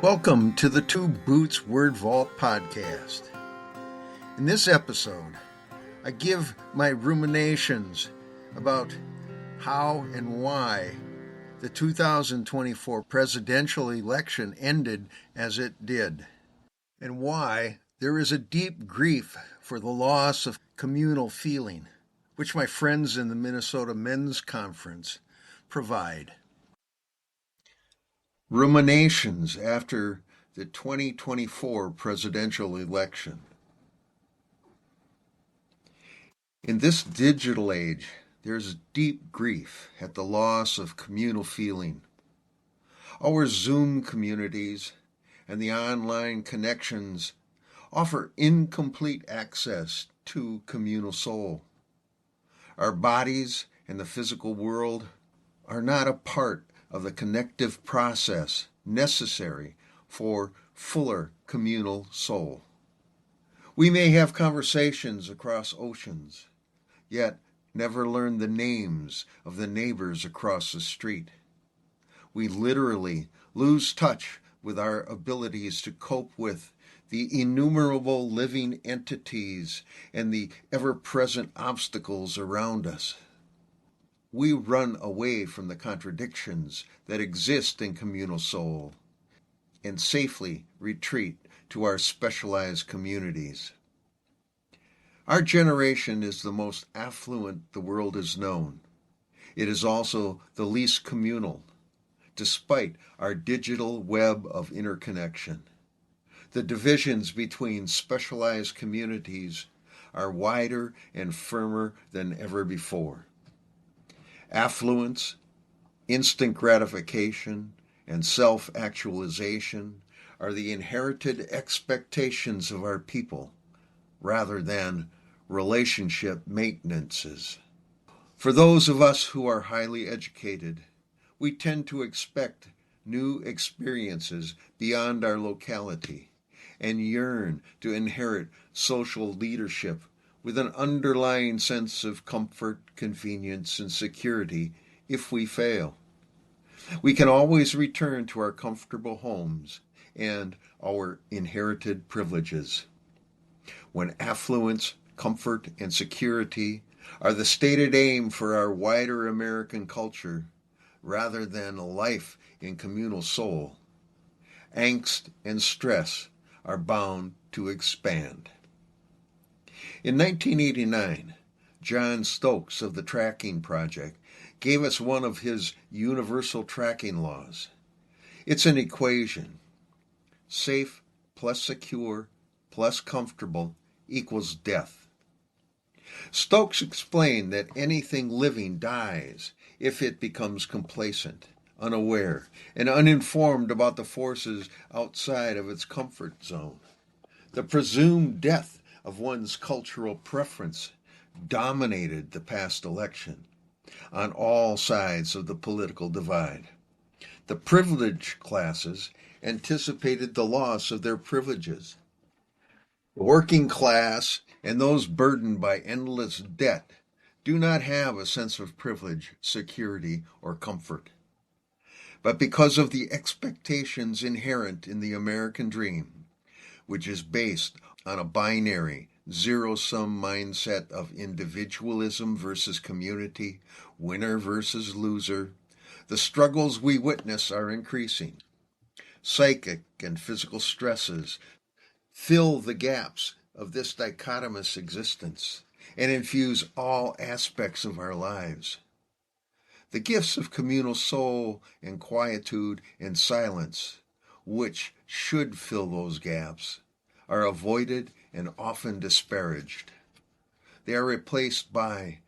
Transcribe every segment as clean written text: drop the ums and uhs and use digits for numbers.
Welcome to the Two Boots Word Vault podcast. In this episode, I give my ruminations about how and why the 2024 presidential election ended as it did, and why there is a deep grief for the loss of communal feeling, which my friends in the Minnesota Men's Conference provide. Ruminations after the 2024 presidential election. In this digital age, there's deep grief at the loss of communal feeling. Our Zoom communities and the online connections offer incomplete access to communal soul. Our bodies and the physical world are not a part of the connective process necessary for fuller communal soul. We may have conversations across oceans, yet never learn the names of the neighbors across the street. We literally lose touch with our abilities to cope with the innumerable living entities and the ever-present obstacles around us. We run away from the contradictions that exist in communal soul and safely retreat to our specialized communities. Our generation is the most affluent the world has known. It is also the least communal, despite our digital web of interconnection. The divisions between specialized communities are wider and firmer than ever before. Affluence, instant gratification, and self-actualization are the inherited expectations of our people, rather than relationship maintenances. For those of us who are highly educated, we tend to expect new experiences beyond our locality and yearn to inherit social leadership with an underlying sense of comfort, convenience, and security if we fail. We can always return to our comfortable homes and our inherited privileges. When affluence, comfort, and security are the stated aim for our wider American culture, rather than a life in communal soul, angst and stress are bound to expand. In 1989, John Stokes of the Tracking Project gave us one of his universal tracking laws. It's an equation. Safe plus secure plus comfortable equals death. Stokes explained that anything living dies if it becomes complacent, unaware, and uninformed about the forces outside of its comfort zone. The presumed death of one's cultural preference dominated the past election on all sides of the political divide. The privileged classes anticipated the loss of their privileges. The working class and those burdened by endless debt do not have a sense of privilege, security, or comfort. But because of the expectations inherent in the American dream, which is based on a binary, zero-sum mindset of individualism versus community, winner versus loser, the struggles we witness are increasing. Psychic and physical stresses fill the gaps of this dichotomous existence and infuse all aspects of our lives. The gifts of communal soul and quietude and silence, which should fill those gaps, are avoided and often disparaged. They are replaced by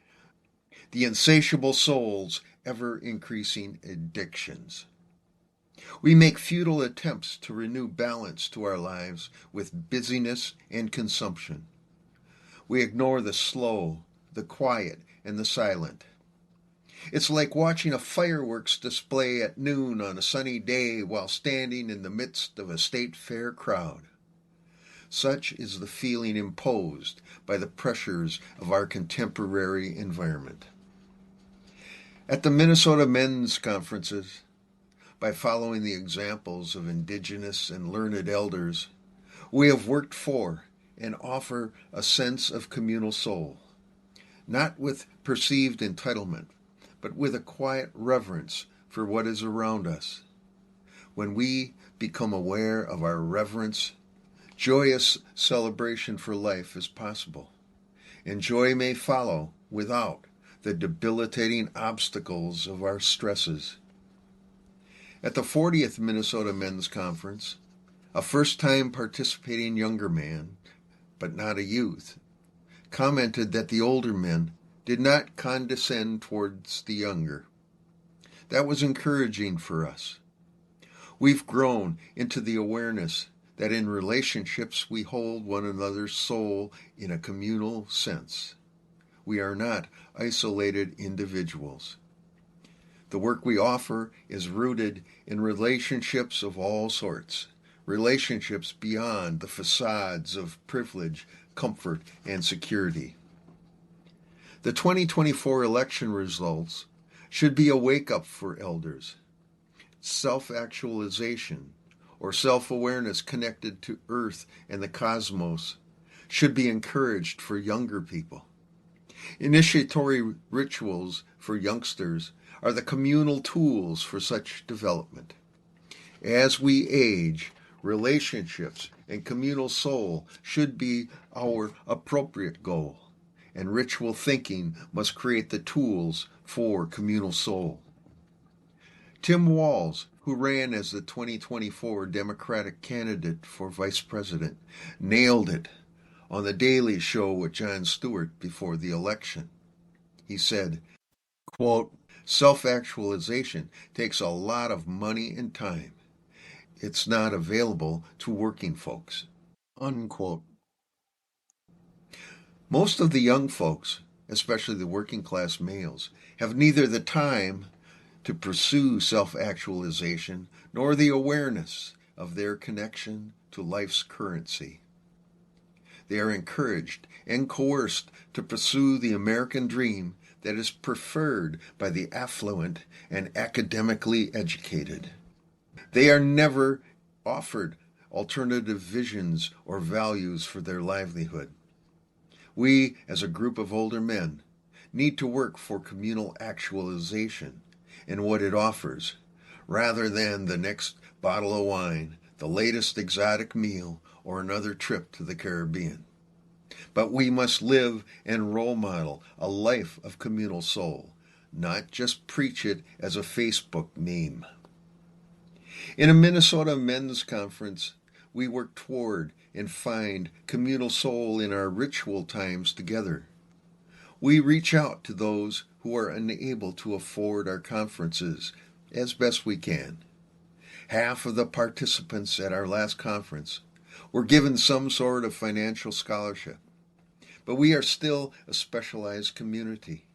the insatiable soul's ever-increasing addictions. We make futile attempts to renew balance to our lives with busyness and consumption. We ignore the slow, the quiet, and the silent. It's like watching a fireworks display at noon on a sunny day while standing in the midst of a state fair crowd. Such is the feeling imposed by the pressures of our contemporary environment. At the Minnesota Men's Conferences, by following the examples of indigenous and learned elders, we have worked for and offer a sense of communal soul, not with perceived entitlement, but with a quiet reverence for what is around us. When we become aware of our reverence, joyous celebration for life is possible, and joy may follow without the debilitating obstacles of our stresses. At the 40th Minnesota Men's Conference, a first-time participating younger man, but not a youth, commented that the older men did not condescend towards the younger. That was encouraging for us. We've grown into the awareness that in relationships we hold one another's soul in a communal sense. We are not isolated individuals. The work we offer is rooted in relationships of all sorts, relationships beyond the facades of privilege, comfort, and security. The 2024 election results should be a wake-up for elders. Self-actualization or self-awareness connected to Earth and the cosmos should be encouraged for younger people. Initiatory rituals for youngsters are the communal tools for such development. As we age, relationships and communal soul should be our appropriate goal, and ritual thinking must create the tools for communal soul. Tim Walz, who ran as the 2024 Democratic candidate for vice president, nailed it on The Daily Show with Jon Stewart before the election. He said, quote, "Self-actualization takes a lot of money and time. It's not available to working folks," unquote. Most of the young folks, especially the working class males, have neither the time to pursue self-actualization nor the awareness of their connection to life's currency. They are encouraged and coerced to pursue the American dream that is preferred by the affluent and academically educated. They are never offered alternative visions or values for their livelihood. We, as a group of older men, need to work for communal actualization in what it offers, rather than the next bottle of wine, the latest exotic meal, or another trip to the Caribbean. But we must live and role model a life of communal soul, not just preach it as a Facebook meme. In a Minnesota men's conference, we work toward and find communal soul in our ritual times together. We reach out to those who are unable to afford our conferences as best we can. Half of the participants at our last conference were given some sort of financial scholarship, but we are still a specialized community.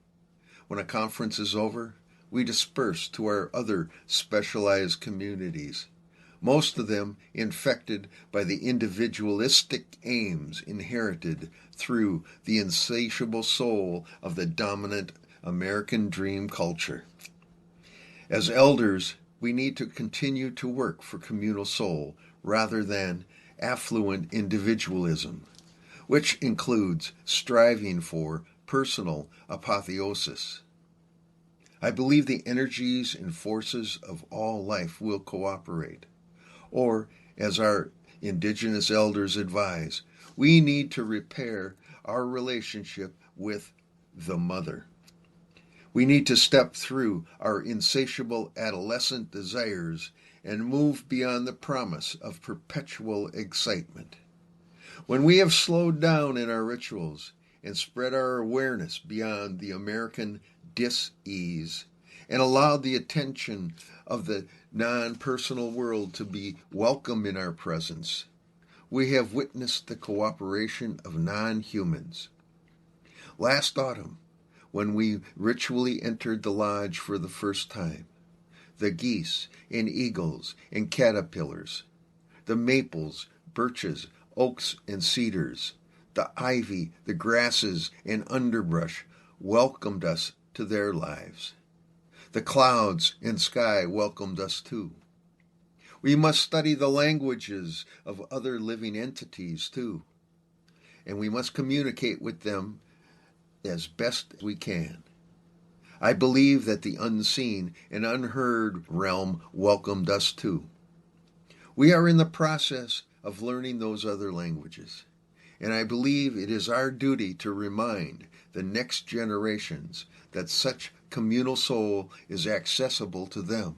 When a conference is over, we disperse to our other specialized communities, most of them infected by the individualistic aims inherited through the insatiable soul of the dominant American dream culture. As elders, we need to continue to work for communal soul rather than affluent individualism, which includes striving for personal apotheosis. I believe the energies and forces of all life will cooperate. Or, as our indigenous elders advise, we need to repair our relationship with the mother. We need to step through our insatiable adolescent desires and move beyond the promise of perpetual excitement. When we have slowed down in our rituals and spread our awareness beyond the American dis-ease and allowed the attention of the non-personal world to be welcome in our presence, we have witnessed the cooperation of non-humans. Last autumn, when we ritually entered the lodge for the first time, the geese and eagles and caterpillars, the maples, birches, oaks and cedars, the ivy, the grasses and underbrush welcomed us to their lives. The clouds and sky welcomed us too. We must study the languages of other living entities too, and we must communicate with them as best we can. I believe that the unseen and unheard realm welcomed us too. We are in the process of learning those other languages, and I believe it is our duty to remind the next generations that such communal soul is accessible to them.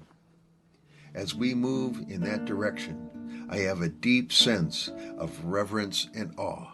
As we move in that direction, I have a deep sense of reverence and awe.